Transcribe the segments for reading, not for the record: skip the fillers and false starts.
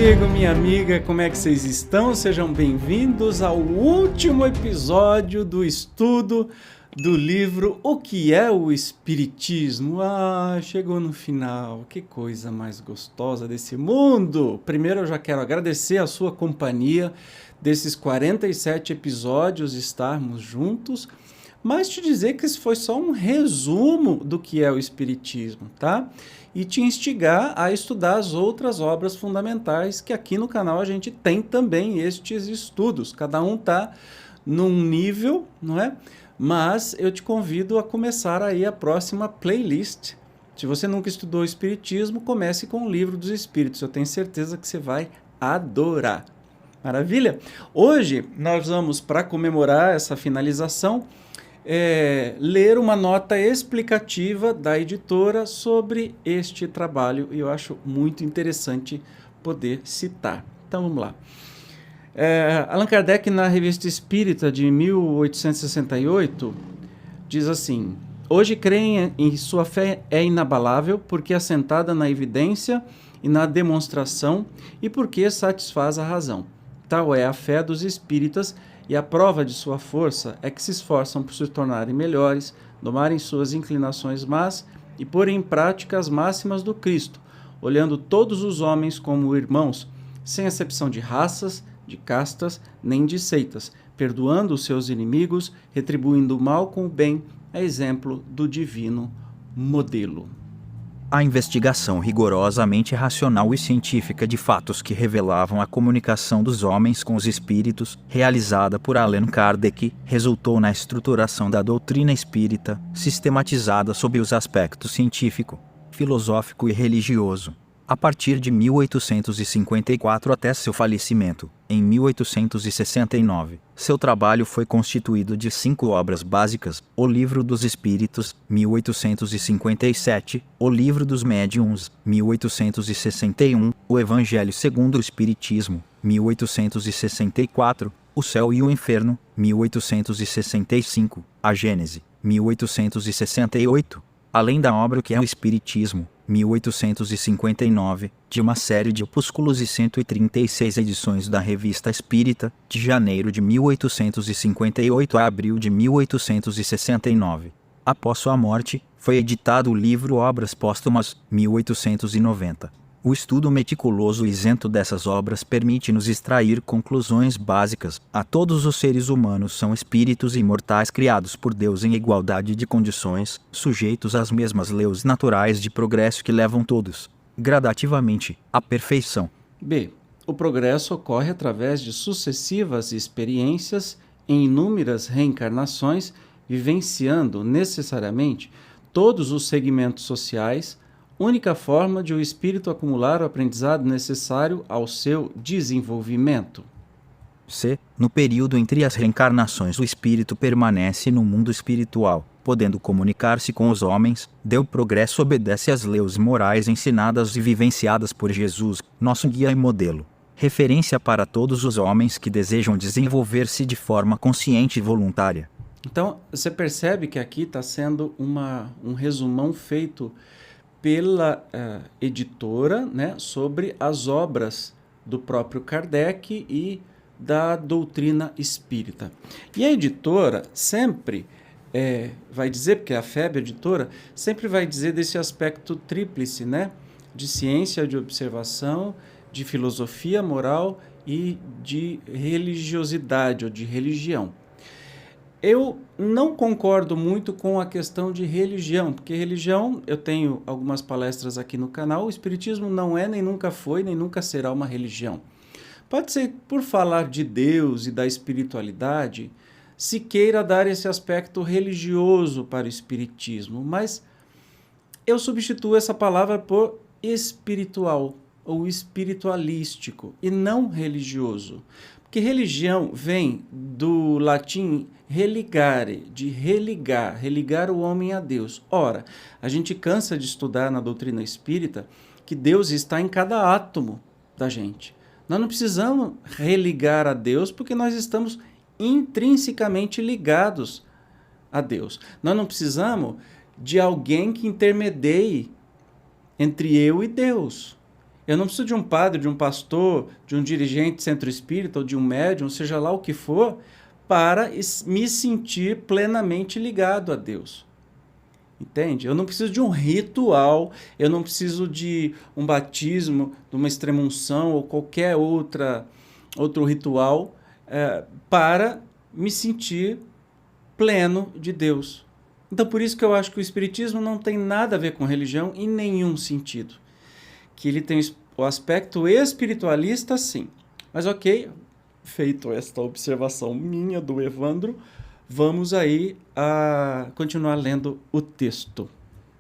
amigo, minha amiga, como é que vocês estão? Sejam bem-vindos ao último episódio do estudo do livro O que é o Espiritismo? Chegou no final, que coisa mais gostosa desse mundo! Primeiro eu já quero agradecer a sua companhia desses 47 episódios, estarmos juntos, mas te dizer que esse foi só um resumo do que é o Espiritismo, tá? E te instigar a estudar as outras obras fundamentais, que aqui no canal a gente tem também estes estudos. Cada um está num nível, não é? Mas eu te convido a começar aí a próxima playlist. Se você nunca estudou o Espiritismo, comece com o Livro dos Espíritos. Eu tenho certeza que você vai adorar. Maravilha? Hoje nós vamos, para comemorar essa finalização, ler uma nota explicativa da editora sobre este trabalho, e eu acho muito interessante poder citar. Então vamos lá. Allan Kardec, na Revista Espírita de 1868, diz assim: hoje creem em sua fé é inabalável, porque assentada na evidência e na demonstração, e porque satisfaz a razão. Tal é a fé dos espíritas, e a prova de sua força é que se esforçam por se tornarem melhores, domarem suas inclinações más e porem em prática as máximas do Cristo, olhando todos os homens como irmãos, sem exceção de raças, de castas, nem de seitas, perdoando os seus inimigos, retribuindo o mal com o bem, a exemplo do divino modelo. A investigação rigorosamente racional e científica de fatos que revelavam a comunicação dos homens com os espíritos, realizada por Allan Kardec, resultou na estruturação da doutrina espírita, sistematizada sob os aspectos científico, filosófico e religioso. A partir de 1854 até seu falecimento, em 1869, seu trabalho foi constituído de 5 obras básicas: O Livro dos Espíritos, 1857, O Livro dos Médiuns, 1861, O Evangelho segundo o Espiritismo, 1864, O Céu e o Inferno, 1865, A Gênese, 1868, além da obra O que é o Espiritismo, 1859, de uma série de opúsculos e 136 edições da Revista Espírita, de janeiro de 1858 a abril de 1869. Após sua morte, foi editado o livro Obras Póstumas, 1890. O estudo meticuloso e isento dessas obras permite-nos extrair conclusões básicas. A todos os seres humanos são espíritos imortais criados por Deus em igualdade de condições, sujeitos às mesmas leis naturais de progresso que levam todos, gradativamente, à perfeição. B. O progresso ocorre através de sucessivas experiências em inúmeras reencarnações, vivenciando necessariamente todos os segmentos sociais, única forma de o espírito acumular o aprendizado necessário ao seu desenvolvimento. C. No período entre as reencarnações, o espírito permanece no mundo espiritual, podendo comunicar-se com os homens. O progresso obedece às leis morais ensinadas e vivenciadas por Jesus, nosso guia e modelo. Referência para todos os homens que desejam desenvolver-se de forma consciente e voluntária. Então, você percebe que aqui está sendo um resumão feito pela editora, né, sobre as obras do próprio Kardec e da doutrina espírita. E a editora sempre vai dizer, porque a FEB, a editora, sempre vai dizer desse aspecto tríplice, né, de ciência, de observação, de filosofia moral e de religiosidade ou de religião. Eu não concordo muito com a questão de religião, porque religião, eu tenho algumas palestras aqui no canal, o Espiritismo não é, nem nunca foi, nem nunca será uma religião. Pode ser por falar de Deus e da espiritualidade, se queira dar esse aspecto religioso para o Espiritismo, mas eu substituo essa palavra por espiritual ou espiritualístico e não religioso. Porque religião vem do latim religare, de religar, religar o homem a Deus. Ora, a gente cansa de estudar na doutrina espírita que Deus está em cada átomo da gente. Nós não precisamos religar a Deus porque nós estamos intrinsecamente ligados a Deus. Nós não precisamos de alguém que intermedie entre eu e Deus. Eu não preciso de um padre, de um pastor, de um dirigente centro espírita ou de um médium, seja lá o que for, para me sentir plenamente ligado a Deus. Entende? Eu não preciso de um ritual, eu não preciso de um batismo, de uma extrema-unção ou qualquer outro ritual para me sentir pleno de Deus. Então, por isso que eu acho que o Espiritismo não tem nada a ver com religião em nenhum sentido. Que ele tem o aspecto espiritualista, sim. Mas ok, feito esta observação minha do Evandro, vamos aí a continuar lendo o texto.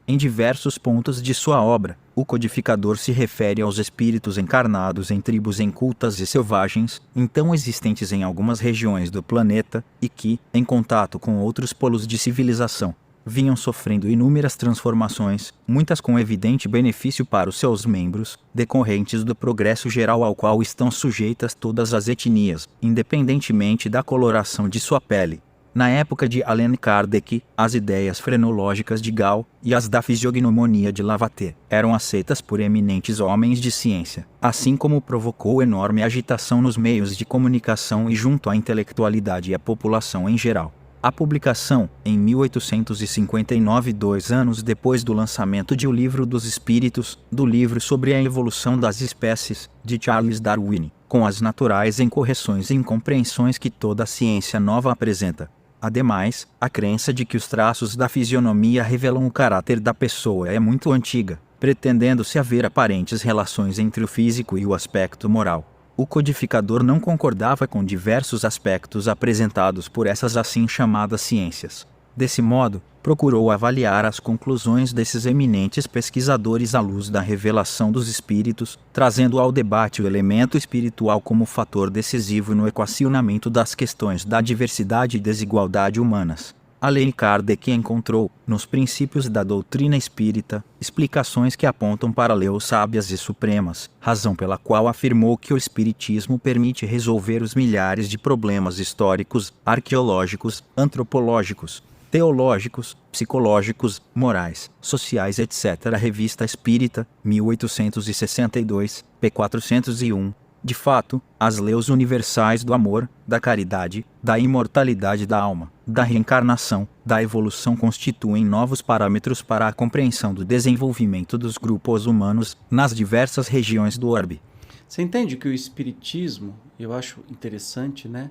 Em diversos pontos de sua obra, o codificador se refere aos espíritos encarnados em tribos incultas e selvagens, então existentes em algumas regiões do planeta, e que, em contato com outros polos de civilização, vinham sofrendo inúmeras transformações, muitas com evidente benefício para os seus membros, decorrentes do progresso geral ao qual estão sujeitas todas as etnias, independentemente da coloração de sua pele. Na época de Allan Kardec, as ideias frenológicas de Gall e as da fisiognomonia de Lavater eram aceitas por eminentes homens de ciência, assim como provocou enorme agitação nos meios de comunicação e junto à intelectualidade e à população em geral. A publicação, em 1859, 2 anos depois do lançamento de O Livro dos Espíritos, do livro sobre a evolução das espécies, de Charles Darwin, com as naturais incorreções e incompreensões que toda a ciência nova apresenta. Ademais, a crença de que os traços da fisionomia revelam o caráter da pessoa é muito antiga, pretendendo-se haver aparentes relações entre o físico e o aspecto moral. O codificador não concordava com diversos aspectos apresentados por essas assim chamadas ciências. Desse modo, procurou avaliar as conclusões desses eminentes pesquisadores à luz da revelação dos espíritos, trazendo ao debate o elemento espiritual como fator decisivo no equacionamento das questões da diversidade e desigualdade humanas. Allan Kardec encontrou, nos princípios da doutrina espírita, explicações que apontam para leis sábias e supremas, razão pela qual afirmou que o espiritismo permite resolver os milhares de problemas históricos, arqueológicos, antropológicos, teológicos, psicológicos, morais, sociais, etc. Revista Espírita, 1862, p. 401. De fato, as leis universais do amor, da caridade, da imortalidade da alma, da reencarnação, da evolução constituem novos parâmetros para a compreensão do desenvolvimento dos grupos humanos nas diversas regiões do orbe. Você entende que o Espiritismo, eu acho interessante, né,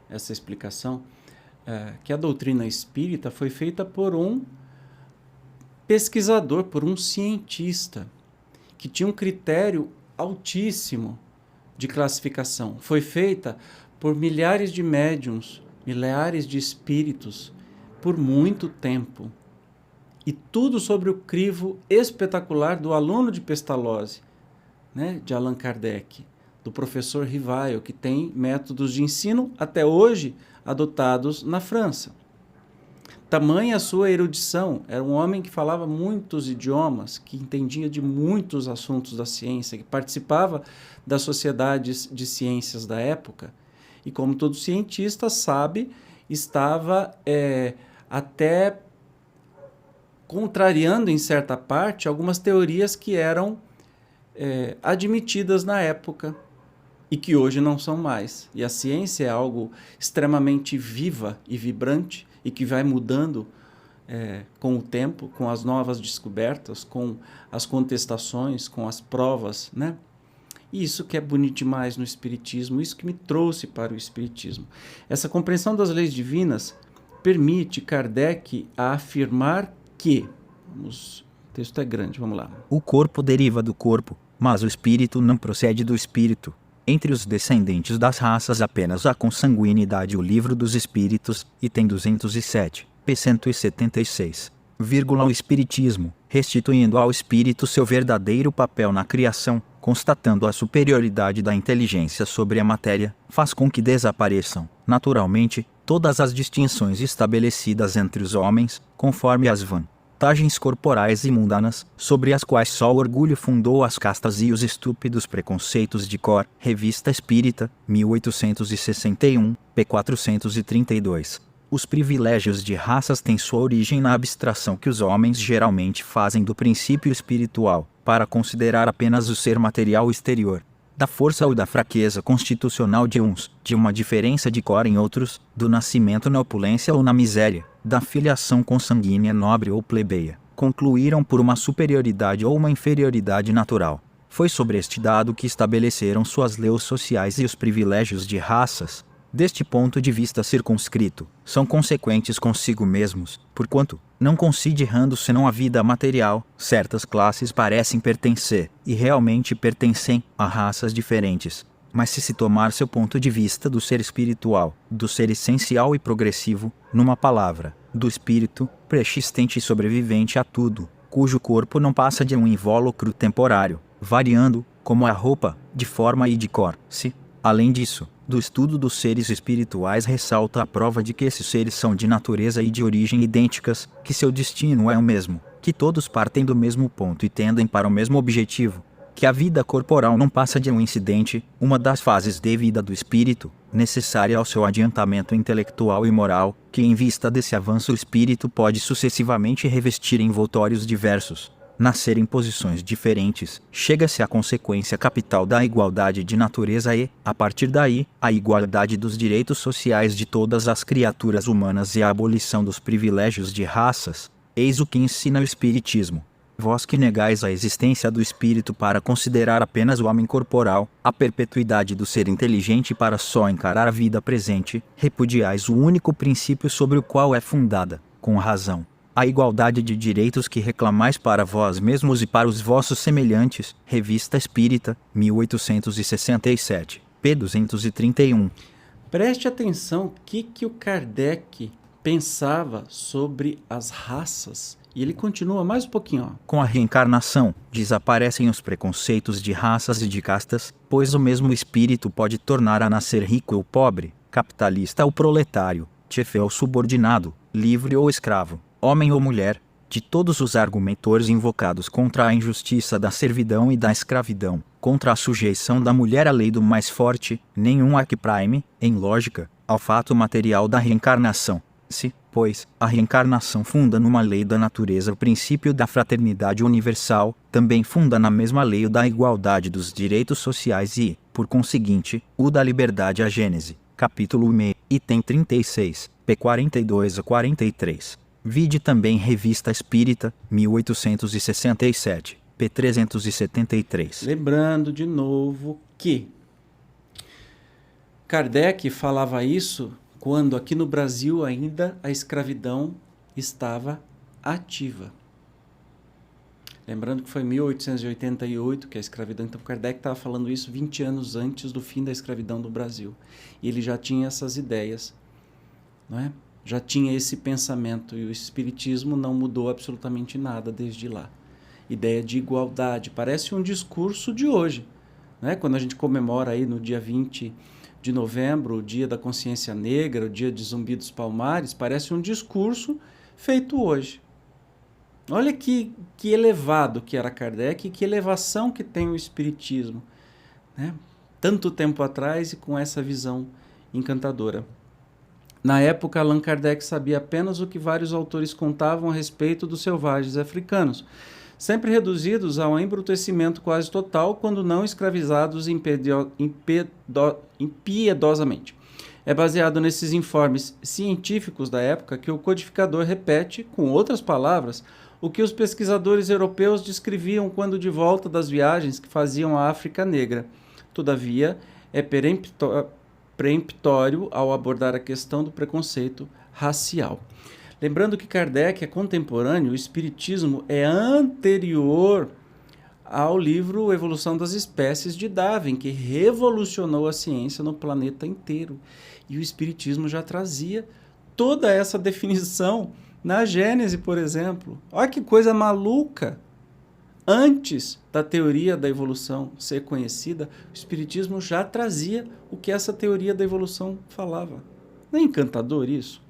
essa explicação, que a doutrina espírita foi feita por um pesquisador, por um cientista, que tinha um critério altíssimo de classificação. Foi feita por milhares de médiuns, milhares de espíritos, por muito tempo. E tudo sobre o crivo espetacular do aluno de Pestalozzi, né, de Allan Kardec, do professor Rivail, que tem métodos de ensino até hoje adotados na França. Tamanha a sua erudição, era um homem que falava muitos idiomas, que entendia de muitos assuntos da ciência, que participava das sociedades de ciências da época, e como todo cientista sabe, estava até contrariando em certa parte algumas teorias que eram admitidas na época e que hoje não são mais. E a ciência é algo extremamente viva e vibrante, e que vai mudando com o tempo, com as novas descobertas, com as contestações, com as provas, né? E isso que é bonito demais no Espiritismo, isso que me trouxe para o Espiritismo. Essa compreensão das leis divinas permite Kardec a afirmar que... o texto é grande, vamos lá. O corpo deriva do corpo, mas o espírito não procede do espírito. Entre os descendentes das raças apenas há consanguinidade o Livro dos Espíritos, item 207, p. 176, o Espiritismo, restituindo ao espírito seu verdadeiro papel na criação, constatando a superioridade da inteligência sobre a matéria, faz com que desapareçam, naturalmente, todas as distinções estabelecidas entre os homens, conforme as vantagens corporais e mundanas, sobre as quais só o orgulho fundou as castas e os estúpidos preconceitos de cor. Revista Espírita, 1861, p. 432. Os privilégios de raças têm sua origem na abstração que os homens geralmente fazem do princípio espiritual, para considerar apenas o ser material exterior, da força ou da fraqueza constitucional de uns, de uma diferença de cor em outros, do nascimento na opulência ou na miséria, da filiação consanguínea nobre ou plebeia, concluíram por uma superioridade ou uma inferioridade natural. Foi sobre este dado que estabeleceram suas leis sociais e os privilégios de raças. Deste ponto de vista circunscrito, são consequentes consigo mesmos, porquanto, não considerando senão a vida material, certas classes parecem pertencer, e realmente pertencem, a raças diferentes. Mas se tomar seu ponto de vista do ser espiritual, do ser essencial e progressivo, numa palavra, do espírito, persistente e sobrevivente a tudo, cujo corpo não passa de um invólucro temporário, variando, como a roupa, de forma e de cor, se, além disso, do estudo dos seres espirituais ressalta a prova de que esses seres são de natureza e de origem idênticas, que seu destino é o mesmo, que todos partem do mesmo ponto e tendem para o mesmo objetivo, que a vida corporal não passa de um incidente, uma das fases de vida do espírito, necessária ao seu adiantamento intelectual e moral, que em vista desse avanço o espírito pode sucessivamente revestir envoltórios diversos, nascer em posições diferentes, chega-se à consequência capital da igualdade de natureza e, a partir daí, a igualdade dos direitos sociais de todas as criaturas humanas e a abolição dos privilégios de raças. Eis o que ensina o Espiritismo. Vós que negais a existência do espírito para considerar apenas o homem corporal, a perpetuidade do ser inteligente para só encarar a vida presente, repudiais o único princípio sobre o qual é fundada, com razão, a igualdade de direitos que reclamais para vós mesmos e para os vossos semelhantes. Revista Espírita, 1867, p. 231. Preste atenção o que o Kardec pensava sobre as raças. E ele continua mais um pouquinho. Com a reencarnação, desaparecem os preconceitos de raças e de castas, pois o mesmo espírito pode tornar a nascer rico ou pobre, capitalista ou proletário, chefe ou subordinado, livre ou escravo, homem ou mulher. De todos os argumentos invocados contra a injustiça da servidão e da escravidão, contra a sujeição da mulher à lei do mais forte, nenhum há que prime, em lógica, ao fato material da reencarnação. Se, pois, a reencarnação funda numa lei da natureza o princípio da fraternidade universal, também funda na mesma lei o da igualdade dos direitos sociais e, por conseguinte, o da liberdade. A Gênese, capítulo 1, item 36, p. 42 a 43. Vide também Revista Espírita, 1867, p. 373. Lembrando de novo que Kardec falava isso quando aqui no Brasil ainda a escravidão estava ativa. Lembrando que foi em 1888 que a escravidão... Então Kardec estava falando isso 20 anos antes do fim da escravidão do Brasil. E ele já tinha essas ideias, não é? Já tinha esse pensamento, e o Espiritismo não mudou absolutamente nada desde lá. Ideia de igualdade, parece um discurso de hoje, né? Quando a gente comemora aí no dia 20 de novembro, o dia da consciência negra, o dia de Zumbi dos Palmares, parece um discurso feito hoje. Olha que elevado que era Kardec e que elevação que tem o Espiritismo, né? Tanto tempo atrás e com essa visão encantadora. Na época, Allan Kardec sabia apenas o que vários autores contavam a respeito dos selvagens africanos, sempre reduzidos a um embrutecimento quase total, quando não escravizados impiedosamente. É baseado nesses informes científicos da época que o codificador repete, com outras palavras, o que os pesquisadores europeus descreviam quando de volta das viagens que faziam à África Negra. Todavia, é peremptório ao abordar a questão do preconceito racial. Lembrando que Kardec é contemporâneo, o Espiritismo é anterior ao livro Evolução das Espécies de Darwin, que revolucionou a ciência no planeta inteiro. E o Espiritismo já trazia toda essa definição na Gênese, por exemplo. Olha que coisa maluca! Antes da teoria da evolução ser conhecida, o Espiritismo já trazia o que essa teoria da evolução falava. Não é encantador isso?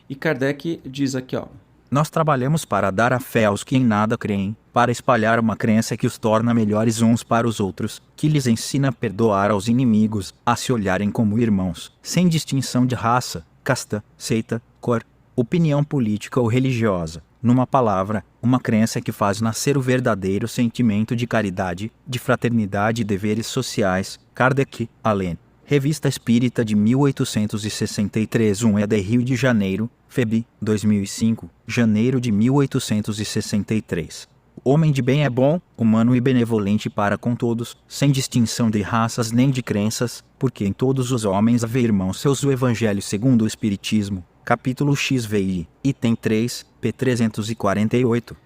E Kardec diz aqui, ó: nós trabalhamos para dar a fé aos que em nada creem, para espalhar uma crença que os torna melhores uns para os outros, que lhes ensina a perdoar aos inimigos, a se olharem como irmãos, sem distinção de raça, casta, seita, cor, opinião política ou religiosa. Numa palavra, uma crença que faz nascer o verdadeiro sentimento de caridade, de fraternidade e deveres sociais. Kardec, Allen. Revista Espírita de 1863, 1 é de Rio de Janeiro, FEB, 2005, janeiro de 1863. O homem de bem é bom, humano e benevolente para com todos, sem distinção de raças nem de crenças, porque em todos os homens havia irmãos seus. O Evangelho segundo o Espiritismo, capítulo XVI, item 3, p. 348.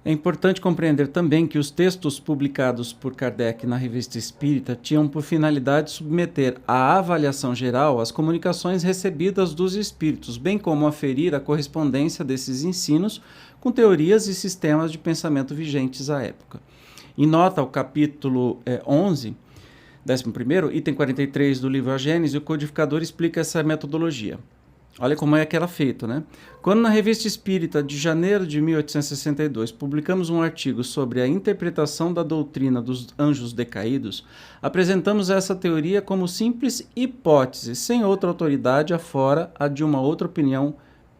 É importante compreender também que os textos publicados por Kardec na Revista Espírita tinham por finalidade submeter à avaliação geral as comunicações recebidas dos espíritos, bem como aferir a correspondência desses ensinos com teorias e sistemas de pensamento vigentes à época. Em nota ao capítulo 11, 11º, item 43 do livro A Gênese, o codificador explica essa metodologia. Olha como é que era feito, né? Quando na Revista Espírita de janeiro de 1862 publicamos um artigo sobre a interpretação da doutrina dos anjos decaídos, apresentamos essa teoria como simples hipótese, sem outra autoridade afora a de uma outra opinião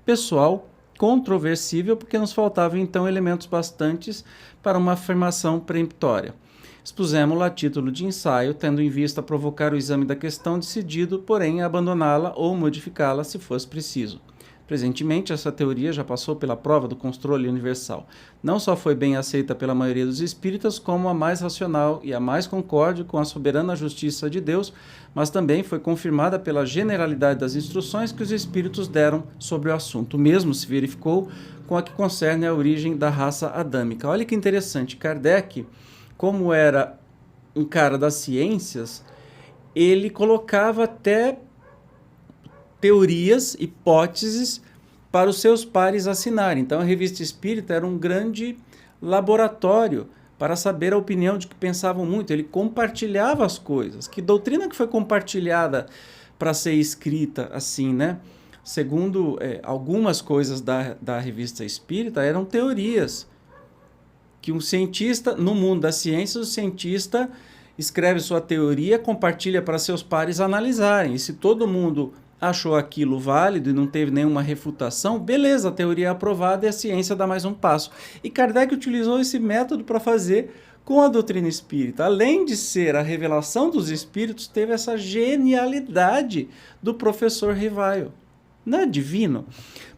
pessoal controversível, porque nos faltavam então elementos bastantes para uma afirmação peremptória. Expusemos-la a título de ensaio, tendo em vista provocar o exame da questão, decidido, porém, a abandoná-la ou modificá-la se fosse preciso. Presentemente, essa teoria já passou pela prova do controle universal. Não só foi bem aceita pela maioria dos espíritas, como a mais racional e a mais concorde com a soberana justiça de Deus, mas também foi confirmada pela generalidade das instruções que os espíritos deram sobre o assunto. O mesmo se verificou com a que concerne a origem da raça adâmica. Olha que interessante, Kardec, como era um cara das ciências, ele colocava até teorias, hipóteses para os seus pares assinarem. Então a Revista Espírita era um grande laboratório para saber a opinião de que pensavam muito. Ele compartilhava as coisas. Que doutrina que foi compartilhada para ser escrita assim, né? Segundo algumas coisas da Revista Espírita, eram teorias que um cientista, no mundo das ciências, o cientista escreve sua teoria, compartilha para seus pares analisarem. E se todo mundo achou aquilo válido e não teve nenhuma refutação, beleza, a teoria é aprovada e a ciência dá mais um passo. E Kardec utilizou esse método para fazer com a doutrina espírita. Além de ser a revelação dos espíritos, teve essa genialidade do professor Rivaio. Não é divino?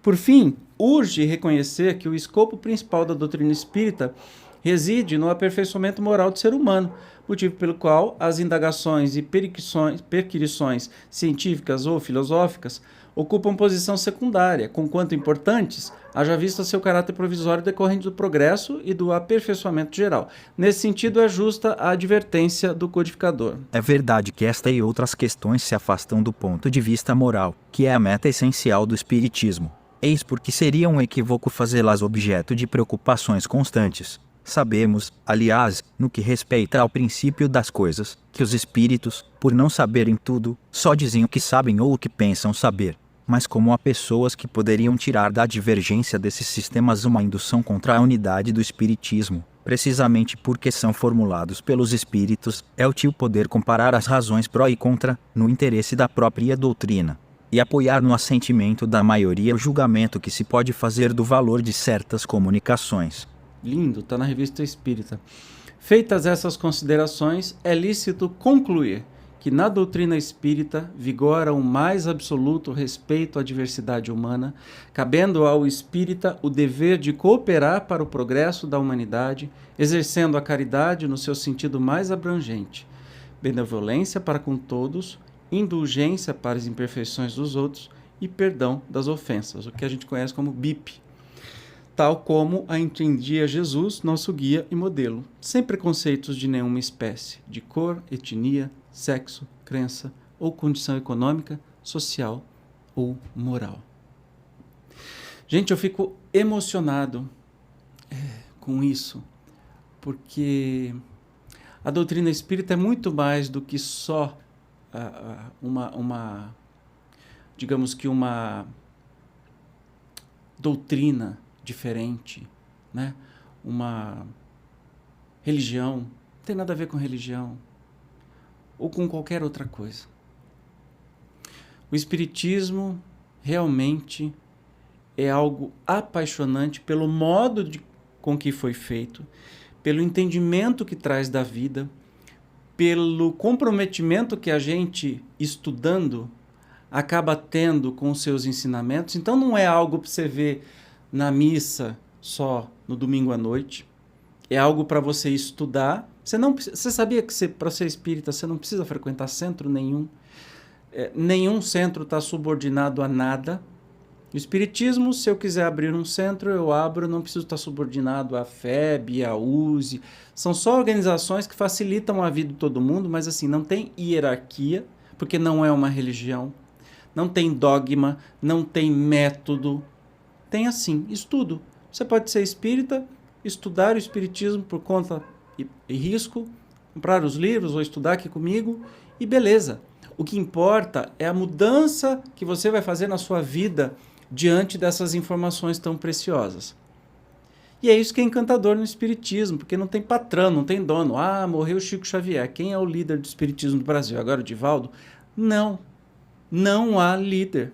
Por fim, urge reconhecer que o escopo principal da doutrina espírita reside no aperfeiçoamento moral do ser humano, motivo pelo qual as indagações e perquisições científicas ou filosóficas ocupam posição secundária, conquanto importantes, haja vista seu caráter provisório decorrente do progresso e do aperfeiçoamento geral. Nesse sentido, é justa a advertência do codificador. É verdade que esta e outras questões se afastam do ponto de vista moral, que é a meta essencial do espiritismo. Eis porque seria um equívoco fazê-las objeto de preocupações constantes. Sabemos, aliás, no que respeita ao princípio das coisas, que os espíritos, por não saberem tudo, só dizem o que sabem ou o que pensam saber. Mas como há pessoas que poderiam tirar da divergência desses sistemas uma indução contra a unidade do espiritismo, precisamente porque são formulados pelos espíritos, é útil poder comparar as razões pró e contra, no interesse da própria doutrina, e apoiar no assentimento da maioria o julgamento que se pode fazer do valor de certas comunicações. Lindo, está na Revista Espírita. Feitas essas considerações, é lícito concluir que na doutrina espírita vigora o mais absoluto respeito à diversidade humana, cabendo ao espírita o dever de cooperar para o progresso da humanidade, exercendo a caridade no seu sentido mais abrangente, benevolência para com todos, indulgência para as imperfeições dos outros e perdão das ofensas, o que a gente conhece como BIP, tal como a entendia Jesus, nosso guia e modelo, sem preconceitos de nenhuma espécie, de cor, etnia, sexo, crença ou condição econômica, social ou moral. Gente, eu fico emocionado com isso, porque a doutrina espírita é muito mais do que só digamos que uma doutrina diferente, né? Uma religião, não tem nada a ver com religião, ou com qualquer outra coisa. O espiritismo realmente é algo apaixonante pelo modo com o que foi feito, pelo entendimento que traz da vida, pelo comprometimento que a gente, estudando, acaba tendo com os seus ensinamentos. Então não é algo para você ver na missa só no domingo à noite, é algo para você estudar. Você sabia que para ser espírita você não precisa frequentar centro nenhum? Nenhum centro está subordinado a nada. O espiritismo, se eu quiser abrir um centro, eu abro, eu não preciso estar subordinado à FEB, à USE. São só organizações que facilitam a vida de todo mundo, mas assim, não tem hierarquia, porque não é uma religião, não tem dogma, não tem método. Tem assim, estudo. Você pode ser espírita, estudar o espiritismo por conta e risco, comprar os livros ou estudar aqui comigo e beleza. O que importa é a mudança que você vai fazer na sua vida diante dessas informações tão preciosas. E é isso que é encantador no espiritismo, porque não tem patrão, não tem dono. Ah, morreu Chico Xavier. Quem é o líder do espiritismo do Brasil? Agora o Divaldo? Não. Não há líder.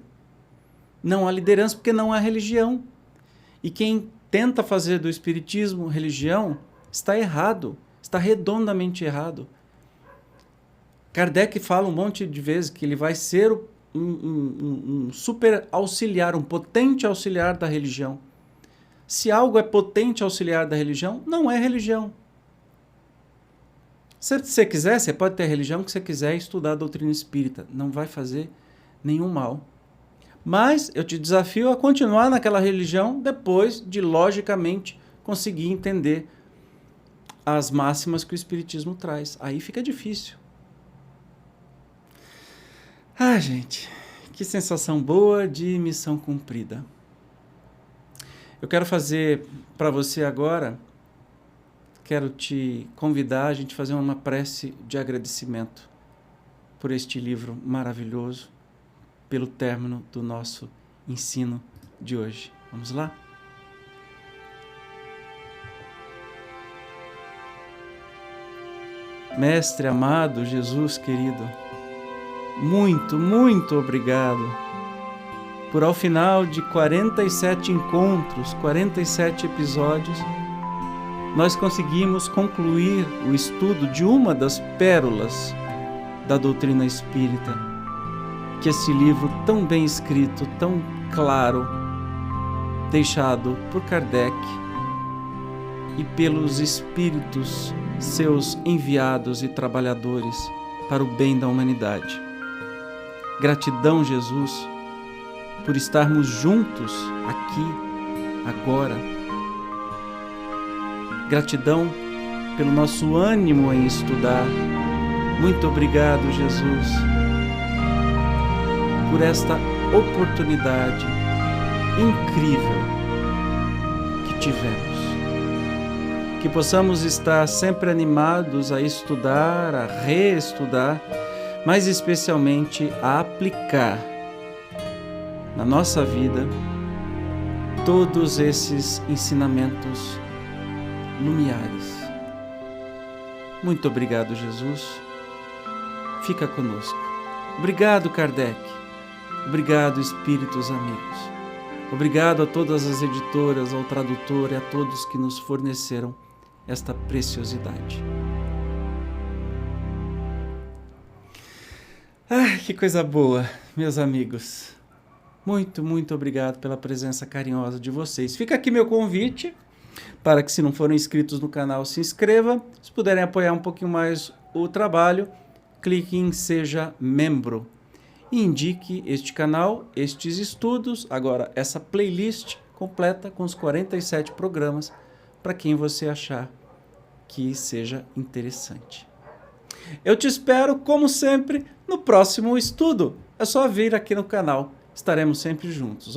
Não há liderança porque não há religião. E quem tenta fazer do espiritismo religião está errado. Está redondamente errado. Kardec fala um monte de vezes que ele vai ser um super auxiliar, um potente auxiliar da religião. Se algo é potente auxiliar da religião, não é religião. Se você quiser, você pode ter a religião que você quiser e estudar a doutrina espírita. Não vai fazer nenhum mal. Mas eu te desafio a continuar naquela religião depois de, logicamente, conseguir entender as máximas que o espiritismo traz. Aí fica difícil. Ah, gente, que sensação boa de missão cumprida. Eu quero fazer para você agora, quero te convidar a gente fazer uma prece de agradecimento por este livro maravilhoso, pelo término do nosso ensino de hoje. Vamos lá? Mestre amado, Jesus querido, muito, muito obrigado por, ao final de 47 encontros, 47 episódios, nós conseguimos concluir o estudo de uma das pérolas da doutrina espírita, que esse livro tão bem escrito, tão claro, deixado por Kardec e pelos espíritos seus enviados e trabalhadores para o bem da humanidade. Gratidão, Jesus, por estarmos juntos aqui, agora. Gratidão pelo nosso ânimo em estudar. Muito obrigado, Jesus, por esta oportunidade incrível que tivemos. Que possamos estar sempre animados a estudar, a reestudar, mas especialmente a aplicar na nossa vida todos esses ensinamentos lumiares. Muito obrigado, Jesus. Fica conosco. Obrigado, Kardec. Obrigado, espíritos amigos. Obrigado a todas as editoras, ao tradutor e a todos que nos forneceram esta preciosidade. Ah, que coisa boa, meus amigos. Muito, muito obrigado pela presença carinhosa de vocês. Fica aqui meu convite para que, se não forem inscritos no canal, se inscreva. Se puderem apoiar um pouquinho mais o trabalho, clique em Seja Membro e indique este canal, estes estudos, agora essa playlist completa com os 47 programas para quem você achar que seja interessante. Eu te espero, como sempre, no próximo estudo. É só vir aqui no canal. Estaremos sempre juntos.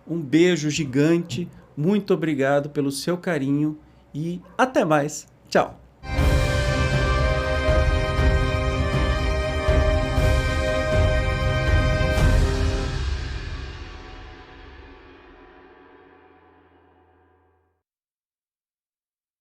Um beijo gigante. Muito obrigado pelo seu carinho e até mais. Tchau.